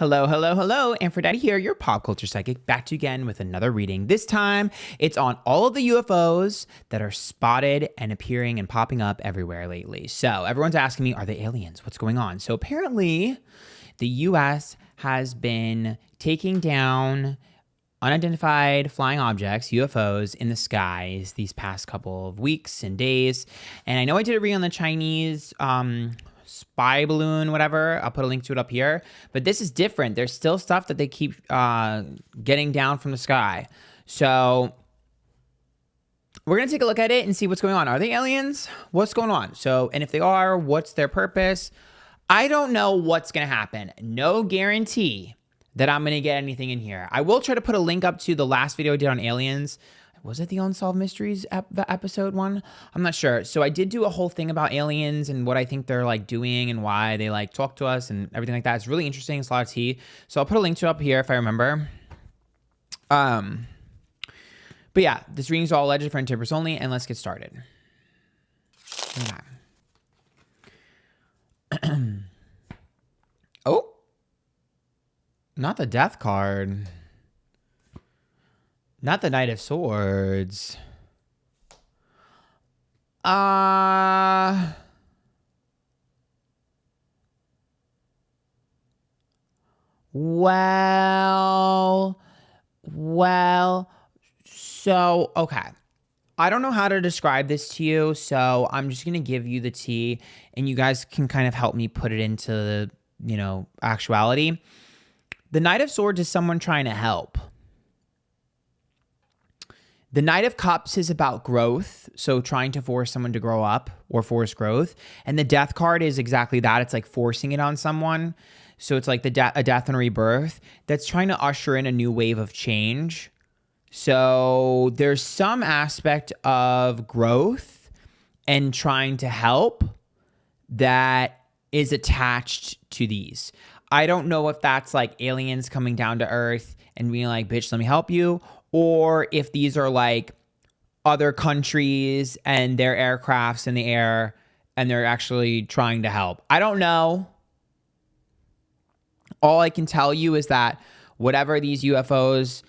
Hello, hello, hello. Antphrodite here, your pop culture psychic, back to you again with another reading. This time, it's on all of the UFOs that are spotted and appearing and popping up everywhere lately. So everyone's asking me, are they aliens? What's going on? So apparently, the US has been taking down unidentified flying objects, UFOs, in the skies these past couple of weeks and days. And I know I did a read on the Chinese spy balloon, whatever. I'll put a link to it up here. But this is different. There's still stuff that they keep getting down from the sky. So we're going to take a look at it and see what's going on. Are they aliens? What's going on? So, and if they are, what's their purpose? I don't know what's going to happen. No guarantee that I'm going to get anything in here. I will try to put a link up to the last video I did on aliens. Was it the Unsolved Mysteries episode one? I'm not sure. So I did do a whole thing about aliens and what I think they're like doing and why they like talk to us and everything like that. It's really interesting. It's a lot of tea. So I'll put a link to it up here if I remember. But yeah, this reading is all alleged for interpreters only, and let's get started. Okay. Oh. Not the Death card. Not the Knight of Swords. Well, so, okay. I don't know how to describe this to you, so I'm just going to give you the tea, and you guys can kind of help me put it into, actuality. The Knight of Swords is someone trying to help. The Knight of Cups is about growth, so trying to force someone to grow up or force growth. And the Death card is exactly that. It's like forcing it on someone. So it's like a death and a rebirth that's trying to usher in a new wave of change. So there's some aspect of growth and trying to help that is attached to these. I don't know if that's like aliens coming down to Earth and being like, bitch, let me help you. Or if these are like other countries and their aircrafts in the air and they're actually trying to help. I don't know. All I can tell you is that whatever these UFOs,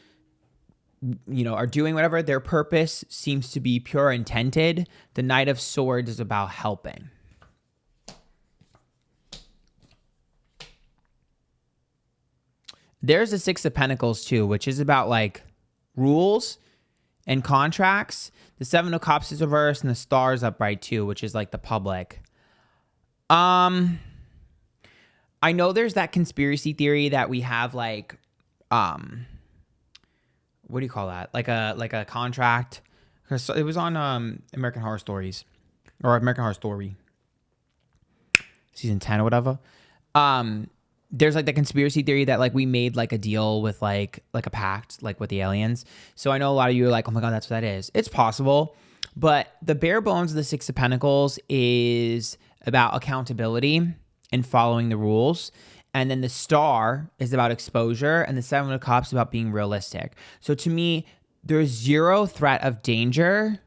are doing, whatever their purpose seems to be pure intended. The Knight of Swords is about helping. There's the Six of Pentacles too, which is about like rules and contracts. The Seven of Cups is reversed and the Star is upright too, which is like the public. I know there's that conspiracy theory that we have like, what do you call that? Like a contract. It was on American Horror Stories or American Horror Story season 10 or whatever. There's like the conspiracy theory that like we made like a deal with like a pact, like with the aliens. So I know a lot of you are like, oh my God, that's what that is. It's possible. But the bare bones of the Six of Pentacles is about accountability and following the rules. And then the Star is about exposure. And the Seven of Cups is about being realistic. So to me, there's zero threat of danger.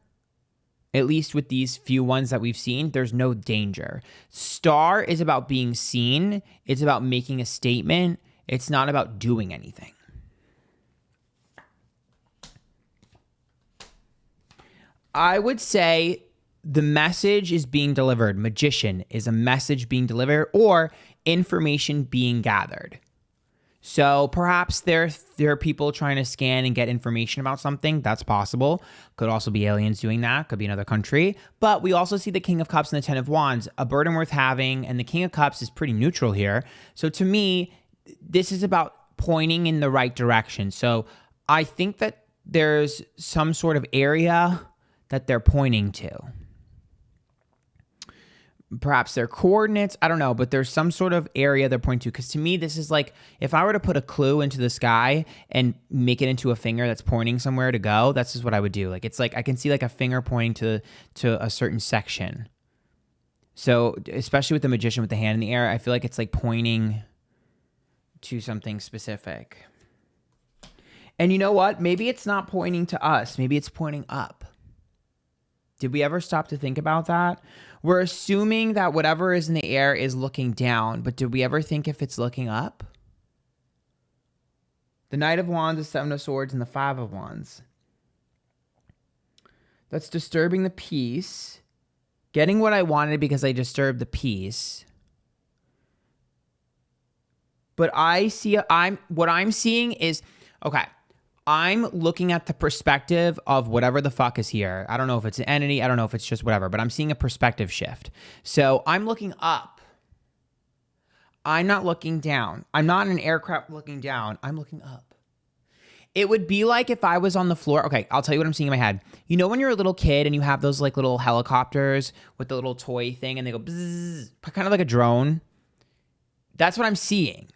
At least with these few ones that we've seen, there's no danger. Star is about being seen. It's about making a statement. It's not about doing anything. I would say the message is being delivered. Magician is a message being delivered or information being gathered. So perhaps there are people trying to scan and get information about something. That's possible. Could also be aliens doing that. Could be another country. But we also see the King of Cups and the Ten of Wands, a burden worth having. And the King of Cups is pretty neutral here. So to me, this is about pointing in the right direction. So I think that there's some sort of area that they're pointing to. Perhaps their coordinates, I don't know, but there's some sort of area they're pointing to. Because to me, this is like, if I were to put a clue into the sky and make it into a finger that's pointing somewhere to go, that's just what I would do. Like, it's like, I can see like a finger pointing to a certain section. So, especially with the Magician with the hand in the air, I feel like it's like pointing to something specific. And you know what? Maybe it's not pointing to us. Maybe it's pointing up. Did we ever stop to think about that? We're assuming that whatever is in the air is looking down, but did we ever think if it's looking up? The Knight of Wands, the Seven of Swords, and the Five of Wands. That's disturbing the peace. Getting what I wanted because I disturbed the peace. But what I'm seeing is, okay, I'm looking at the perspective of whatever the fuck is here. I don't know if it's an entity. I don't know if it's just whatever, but I'm seeing a perspective shift. So I'm looking up. I'm not looking down. I'm not in an aircraft looking down. I'm looking up. It would be like if I was on the floor. Okay, I'll tell you what I'm seeing in my head. You know when you're a little kid and you have those like little helicopters with the little toy thing and they go bzzz, kind of like a drone? That's what I'm seeing.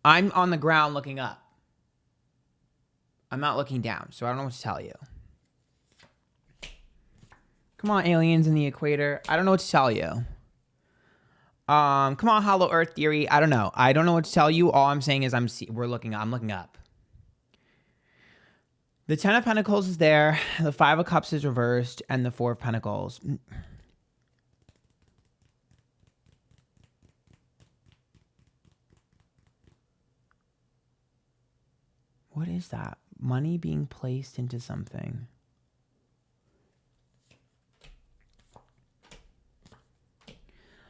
I'm on the ground looking up. I'm not looking down, so I don't know what to tell you. Come on, aliens in the equator. I don't know what to tell you. Come on, Hollow Earth Theory. I don't know. I don't know what to tell you. All I'm saying is I'm looking up. The Ten of Pentacles is there. The Five of Cups is reversed, and the Four of Pentacles. What is that? Money being placed into something.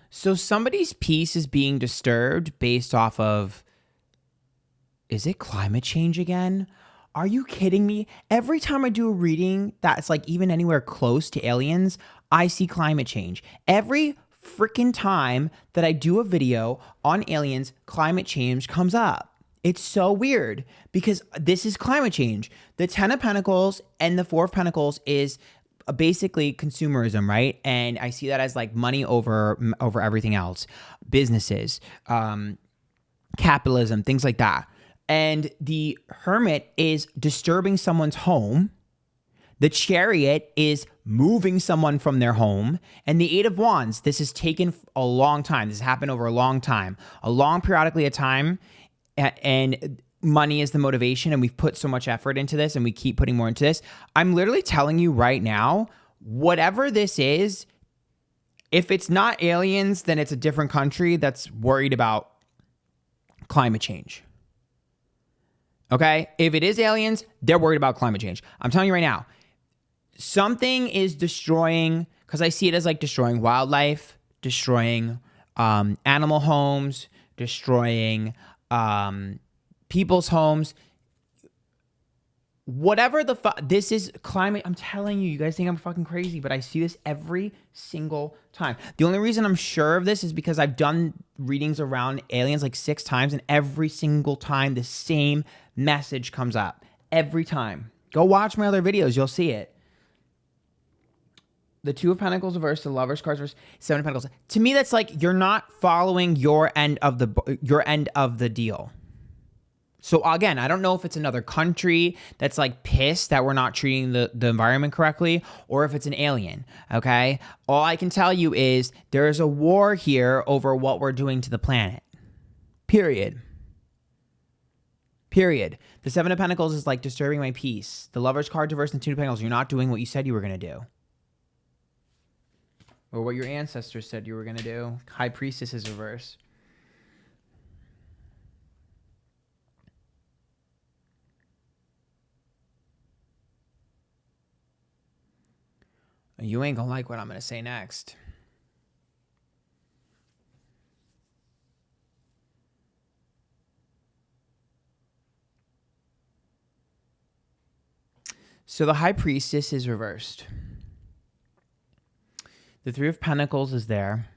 So somebody's peace is being disturbed based off of, is it climate change again? Are you kidding me? Every time I do a reading that's like even anywhere close to aliens, I see climate change. Every freaking time that I do a video on aliens, climate change comes up. It's so weird because this is climate change. The Ten of Pentacles and the Four of Pentacles is basically consumerism, right? And I see that as like money over everything else, businesses, capitalism, things like that. And the Hermit is disturbing someone's home. The Chariot is moving someone from their home. And the Eight of Wands, this has taken a long time. This has happened over a long time, periodically a time. And money is the motivation, and we've put so much effort into this, and we keep putting more into this. I'm literally telling you right now, whatever this is, if it's not aliens, then it's a different country that's worried about climate change. Okay? If it is aliens, they're worried about climate change. I'm telling you right now, something is destroying, because I see it as like destroying wildlife, destroying animal homes, destroying people's homes, whatever this is climate. I'm telling you, you guys think I'm fucking crazy, but I see this every single time. The only reason I'm sure of this is because I've done readings around aliens like 6 times, and every single time the same message comes up. Every time. Go watch my other videos, you'll see it. The Two of Pentacles reversed, the Lover's cards reversed, Seven of Pentacles. To me, that's like you're not following your end of the deal. So again, I don't know if it's another country that's like pissed that we're not treating the environment correctly, or if it's an alien, okay? All I can tell you is there is a war here over what we're doing to the planet. Period. The Seven of Pentacles is like disturbing my peace. The Lover's card reversed and Two of Pentacles, you're not doing what you said you were going to do. Or what your ancestors said you were going to do. High Priestess is reverse. You ain't going to like what I'm going to say next. So the High Priestess is reversed. The Three of Pentacles is there,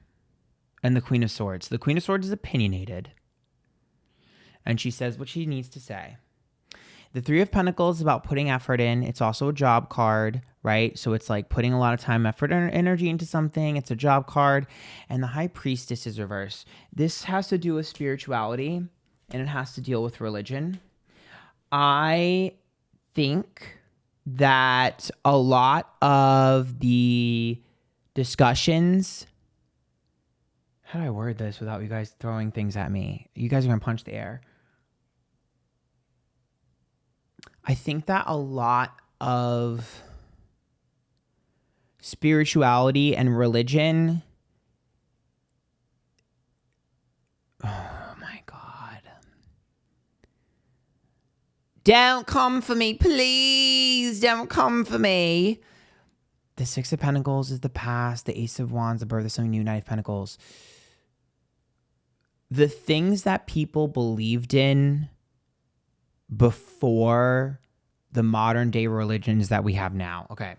and the Queen of Swords. The Queen of Swords is opinionated, and she says what she needs to say. The Three of Pentacles is about putting effort in. It's also a job card, right? So it's like putting a lot of time, effort, and energy into something. It's a job card. And the High Priestess is reversed. This has to do with spirituality, and it has to deal with religion. I think that a lot of the discussions, how do I word this without you guys throwing things at me? You guys are going to punch the air. I think that a lot of spirituality and religion, oh my God, Don't come for me, please. Don't come for me. The Six of Pentacles is the past. The Ace of Wands, the birth of something new. Knight of Pentacles. The things that people believed in before the modern day religions that we have now. Okay.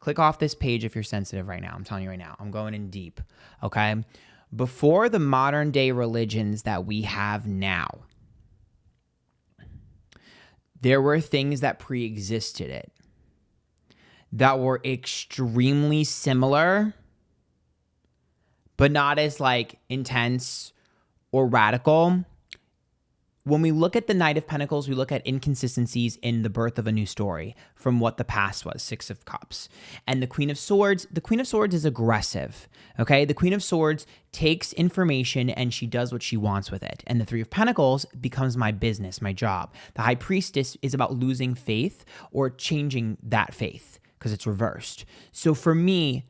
Click off this page if you're sensitive right now. I'm telling you right now. I'm going in deep. Okay. Before the modern day religions that we have now, there were things that pre-existed it that were extremely similar, but not as like intense or radical. When we look at the Knight of Pentacles, we look at inconsistencies in the birth of a new story from what the past was, Six of Cups. And the Queen of Swords is aggressive, okay? The Queen of Swords takes information and she does what she wants with it. And the Three of Pentacles becomes my business, my job. The High Priestess is about losing faith or changing that faith because it's reversed. So for me,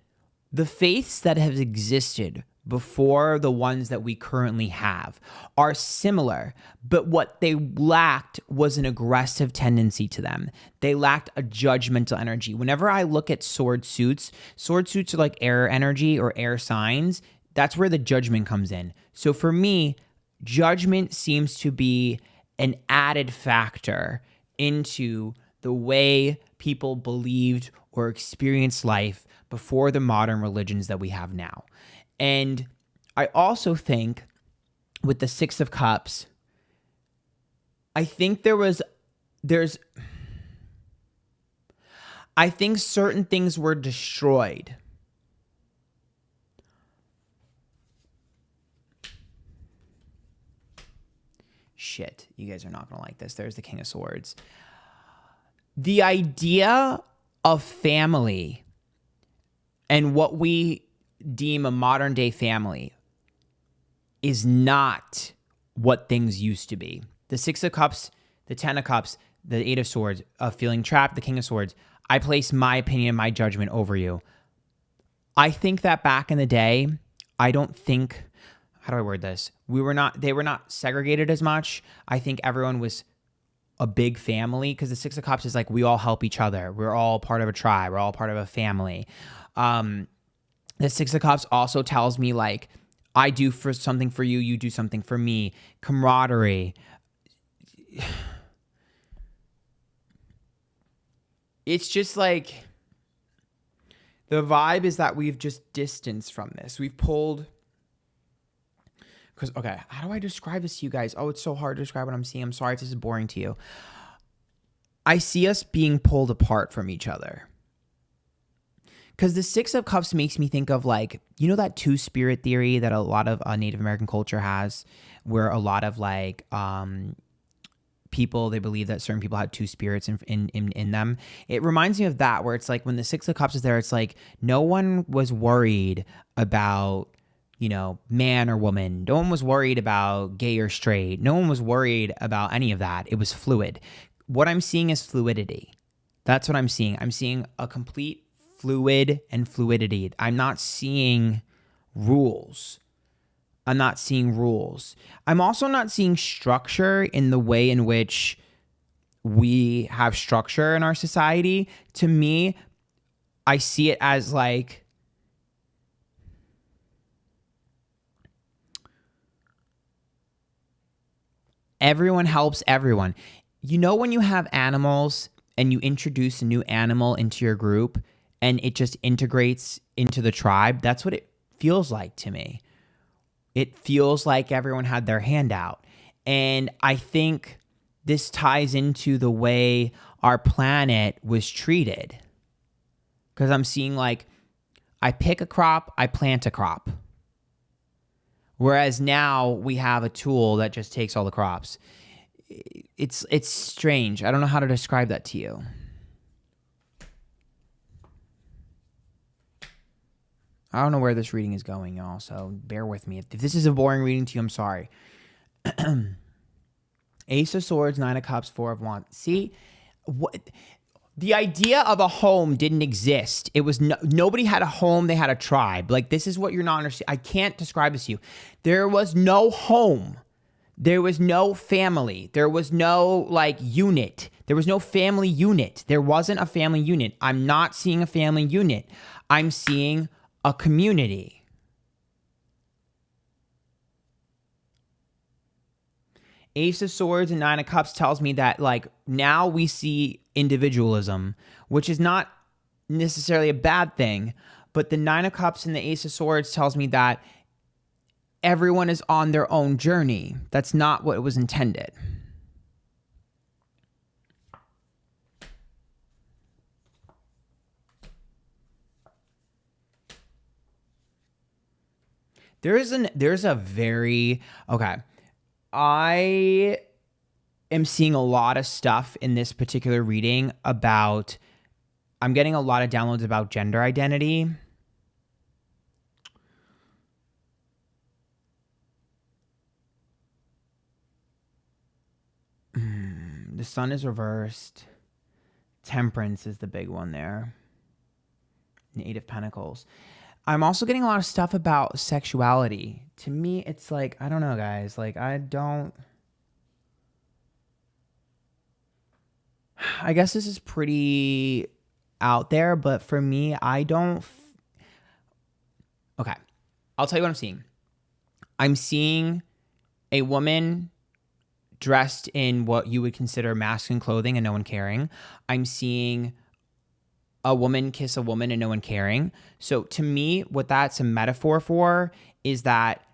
the faiths that have existed before the ones that we currently have are similar, but what they lacked was an aggressive tendency to them. They lacked a judgmental energy. Whenever I look at sword suits are like air energy or air signs. That's where the judgment comes in. So for me, judgment seems to be an added factor into the way people believed or experienced life before the modern religions that we have now. And I also think with the Six of Cups, I think I think certain things were destroyed. Shit, you guys are not going to like this. There's the King of Swords. The idea of family and what we deem a modern day family is not what things used to be. The Six of Cups, the Ten of Cups, the Eight of Swords, of feeling trapped, the King of Swords. I place my opinion, my judgment over you. I think that back in the day, I don't think, how do I word this? They were not segregated as much. I think everyone was a big family because the Six of Cups is like we all help each other. We're all part of a tribe. We're all part of a family. The Six of Cups also tells me like I do something for you, you do something for me. Camaraderie. It's just like the vibe is that we've just distanced from this. We've pulled. Because, okay, how do I describe this to you guys? Oh, it's so hard to describe what I'm seeing. I'm sorry if this is boring to you. I see us being pulled apart from each other. Because the Six of Cups makes me think of like, you know that two-spirit theory that a lot of Native American culture has, where a lot of like people, they believe that certain people had two spirits in them. It reminds me of that, where it's like when the Six of Cups is there, it's like no one was worried about, you know, man or woman. No one was worried about gay or straight. No one was worried about any of that. It was fluid. What I'm seeing is fluidity. That's what I'm seeing. I'm seeing a complete fluid and fluidity. I'm not seeing rules. I'm also not seeing structure in the way in which we have structure in our society. To me, I see it as like, everyone helps everyone. You know when you have animals and you introduce a new animal into your group and it just integrates into the tribe? That's what it feels like to me. It feels like everyone had their hand out. And I think this ties into the way our planet was treated. Because I'm seeing like, I pick a crop, I plant a crop. Whereas now we have a tool that just takes all the crops. It's strange. I don't know how to describe that to you. I don't know where this reading is going, y'all, so bear with me. If this is a boring reading to you, I'm sorry. Ace of Swords, Nine of Cups, Four of Wands. See, the idea of a home didn't exist. It was nobody had a home. They had a tribe. Like, this is what you're not understanding. I can't describe this to you. There was no home. There was no family. There was no like unit. There was no family unit. There wasn't a family unit. I'm not seeing a family unit. I'm seeing a community. Ace of Swords and Nine of Cups tells me that like now we see individualism, which is not necessarily a bad thing, but the Nine of Cups and the Ace of Swords tells me that everyone is on their own journey. That's not what was intended. There's a very, okay. I am seeing a lot of stuff in this particular reading about, I'm getting a lot of downloads about gender identity. The sun is reversed. Temperance is the big one there. The Eight of Pentacles. I'm also getting a lot of stuff about sexuality. To me, it's like, I don't know, guys. Like, I guess this is pretty out there, but for me, I don't. Okay. I'll tell you what I'm seeing. I'm seeing a woman dressed in what you would consider masculine clothing and no one caring. I'm seeing a woman kiss a woman and no one caring. So to me, what that's a metaphor for is that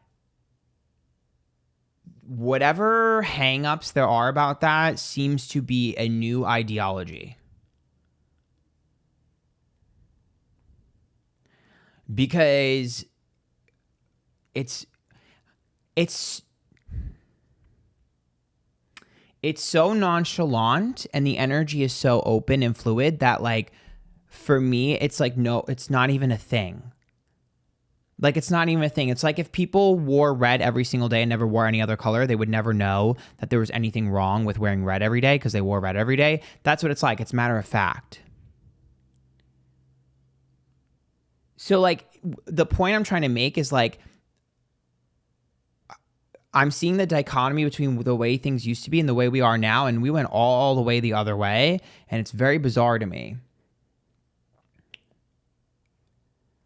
whatever hangups there are about that seems to be a new ideology. Because it's so nonchalant and the energy is so open and fluid that like, for me, it's like, no, it's not even a thing. Like, it's not even a thing. It's like if people wore red every single day and never wore any other color, they would never know that there was anything wrong with wearing red every day because they wore red every day. That's what it's like. It's matter of fact. So, like, the point I'm trying to make is, like, I'm seeing the dichotomy between the way things used to be and the way we are now, and we went all the way the other way, and it's very bizarre to me.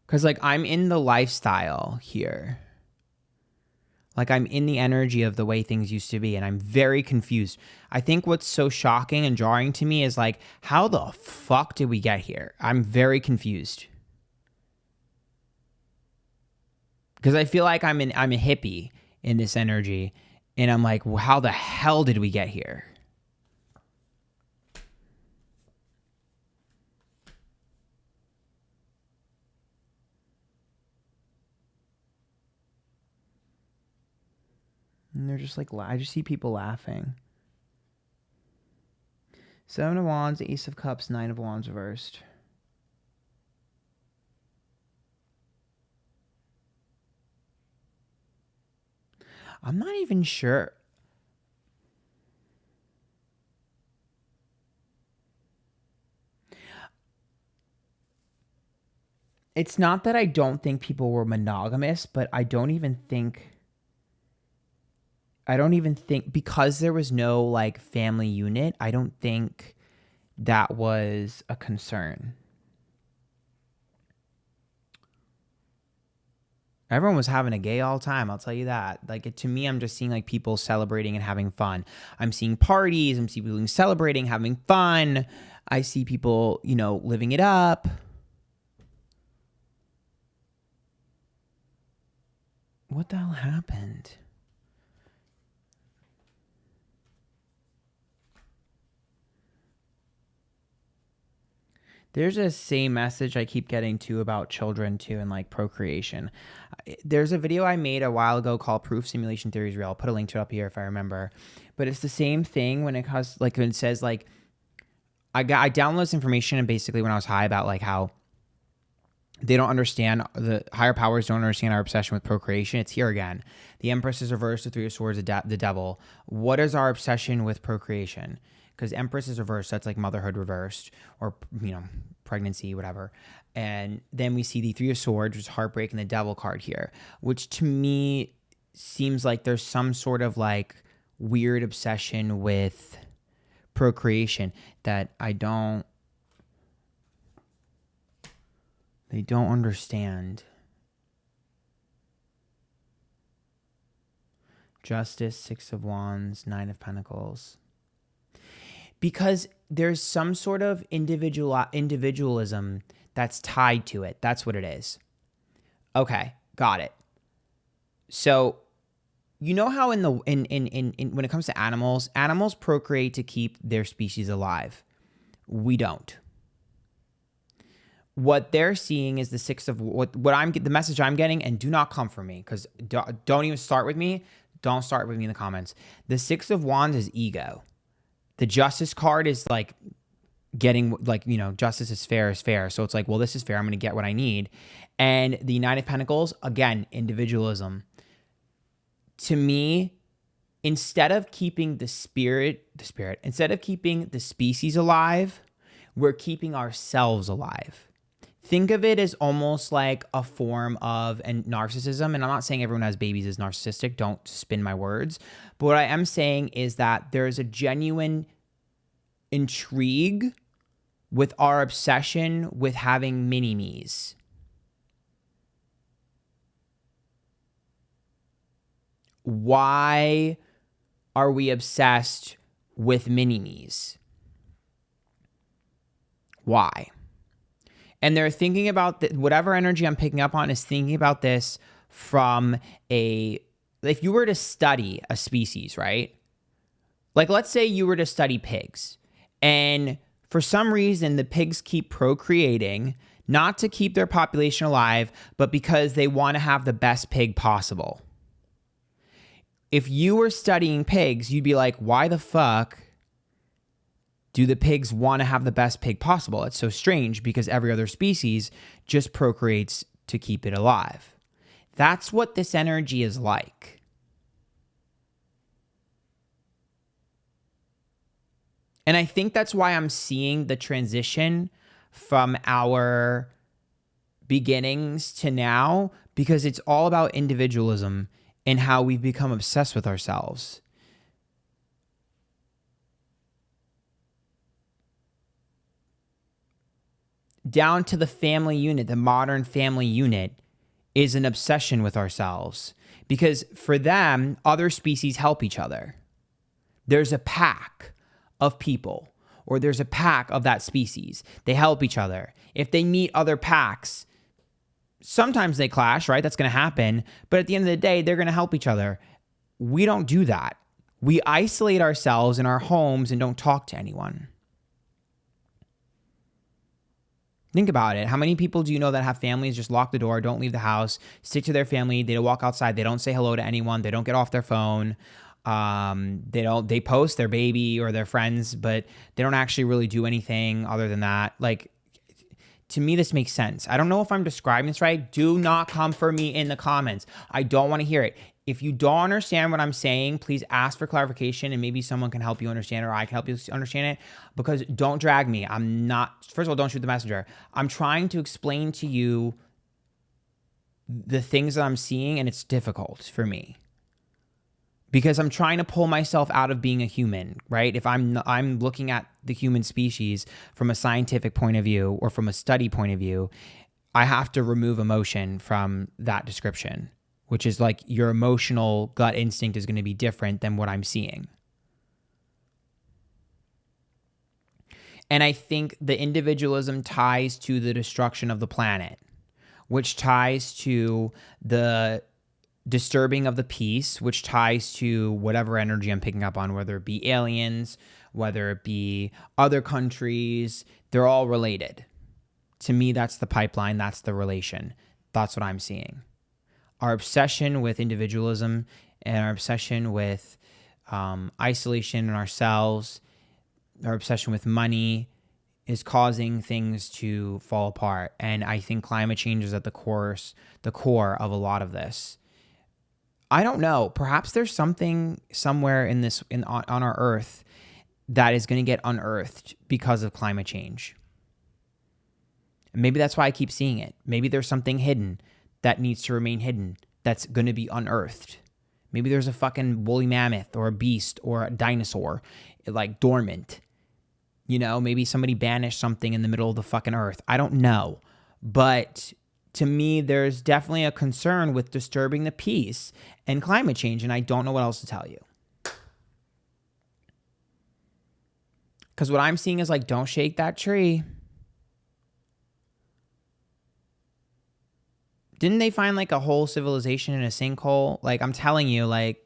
Because, like, I'm in the lifestyle here. Like, I'm in the energy of the way things used to be, and I'm very confused. I think what's so shocking and jarring to me is, like, how the fuck did we get here? I'm very confused. Because I feel like I'm a hippie in this energy, and I'm like, well, how the hell did we get here? And they're just like, I just see people laughing. Seven of Wands, Ace of Cups, Nine of Wands reversed. I'm not even sure. It's not that I don't think people were monogamous, but I don't even think because there was no like family unit, I don't think that was a concern. Everyone was having a gay all time, I'll tell you that. Like, to me, I'm just seeing like people celebrating and having fun. I'm seeing parties, I'm seeing people celebrating, having fun. I see people, living it up. What the hell happened? There's a same message I keep getting too about children too and like procreation. There's a video I made a while ago called Proof Simulation Theory is Real. I'll put a link to it up here if I remember. But it's the same thing when it comes, like when it says like, I downloaded this information and basically when I was high about like how they don't understand, the higher powers don't understand our obsession with procreation. It's here again. The Empress is reversed, the Three of Swords, the Devil. What is our obsession with procreation? Because Empress is reversed, that's like motherhood reversed, or, pregnancy, whatever. And then we see the Three of Swords, which is heartbreak, and the Devil card here, which to me seems like there's some sort of like weird obsession with procreation that they don't understand. Justice, Six of Wands, Nine of Pentacles. Because there's some sort of individualism that's tied to it. That's what it is. Okay, got it. So, you know how in when it comes to animals procreate to keep their species alive. We don't. What they're seeing is the Six of the message I'm getting, and do not come for me, because don't even start with me. Don't start with me in the comments. The Six of Wands is ego. The Justice card is like getting, like, justice is fair. So it's like, well, this is fair. I'm going to get what I need. And the Nine of Pentacles, again, individualism. To me, instead of keeping instead of keeping the species alive, we're keeping ourselves alive. Think of it as almost like a form of narcissism. And I'm not saying everyone who has babies is narcissistic. Don't spin my words. But what I am saying is that there is a genuine intrigue with our obsession with having mini-me's. Why are we obsessed with mini-me's? Why? And they're thinking about whatever energy I'm picking up on is thinking about this from if you were to study a species, right? Like, let's say you were to study pigs, and for some reason the pigs keep procreating, not to keep their population alive, but because they want to have the best pig possible. If you were studying pigs, you'd be like, why the fuck do the pigs want to have the best pig possible? It's so strange, because every other species just procreates to keep it alive. That's what this energy is like. And I think that's why I'm seeing the transition from our beginnings to now, because it's all about individualism and how we've become obsessed with ourselves. Down to the family unit, the modern family unit is an obsession with ourselves, because for them, other species help each other. There's a pack of people, or there's a pack of that species. They help each other. If they meet other packs, sometimes they clash, right? That's going to happen. But at the end of the day, they're going to help each other. We don't do that. We isolate ourselves in our homes and don't talk to anyone. Think about it. How many people do you know that have families, just lock the door, don't leave the house, stick to their family, they don't walk outside, they don't say hello to anyone, they don't get off their phone, they post their baby or their friends, but they don't actually really do anything other than that. Like, to me, this makes sense. I don't know if I'm describing this right. Do not come for me in the comments. I don't want to hear it. If you don't understand what I'm saying, please ask for clarification, and maybe someone can help you understand, or I can help you understand it, because don't drag me. I'm not, first of all, don't shoot the messenger. I'm trying to explain to you the things that I'm seeing, and it's difficult for me because I'm trying to pull myself out of being a human, right? If I'm looking at the human species from a scientific point of view or from a study point of view, I have to remove emotion from that description, which is like your emotional gut instinct is going to be different than what I'm seeing. And I think the individualism ties to the destruction of the planet, which ties to the disturbing of the peace, which ties to whatever energy I'm picking up on, whether it be aliens, whether it be other countries, they're all related. To me, that's the pipeline, that's the relation. That's what I'm seeing. Our obsession with individualism and our obsession with isolation in ourselves, our obsession with money is causing things to fall apart. And I think climate change is at the core of a lot of this. I don't know. Perhaps there's something somewhere on our Earth that is going to get unearthed because of climate change. And maybe that's why I keep seeing it. Maybe there's something hidden that needs to remain hidden that's going to be unearthed. Maybe there's a fucking woolly mammoth or a beast or a dinosaur, like dormant. You know, maybe somebody banished something in the middle of the fucking earth. I don't know. But to me, there's definitely a concern with disturbing the peace and climate change, and I don't know what else to tell you. Because what I'm seeing is like, don't shake that tree. Didn't they find like a whole civilization in a sinkhole? Like, I'm telling you, like,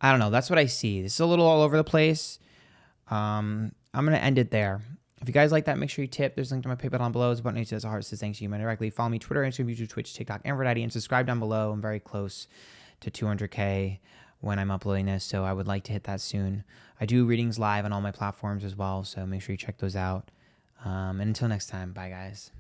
I don't know. That's what I see. This is a little all over the place. I'm going to end it there. If you guys like that, make sure you tip. There's a link to my PayPal down below. There's a button that says a heart says thanks to you directly. Follow me Twitter, Instagram, YouTube, Twitch, TikTok, Antphrodite, and subscribe down below. I'm very close to 200K when I'm uploading this, so I would like to hit that soon. I do readings live on all my platforms as well, so make sure you check those out. And until next time, bye guys.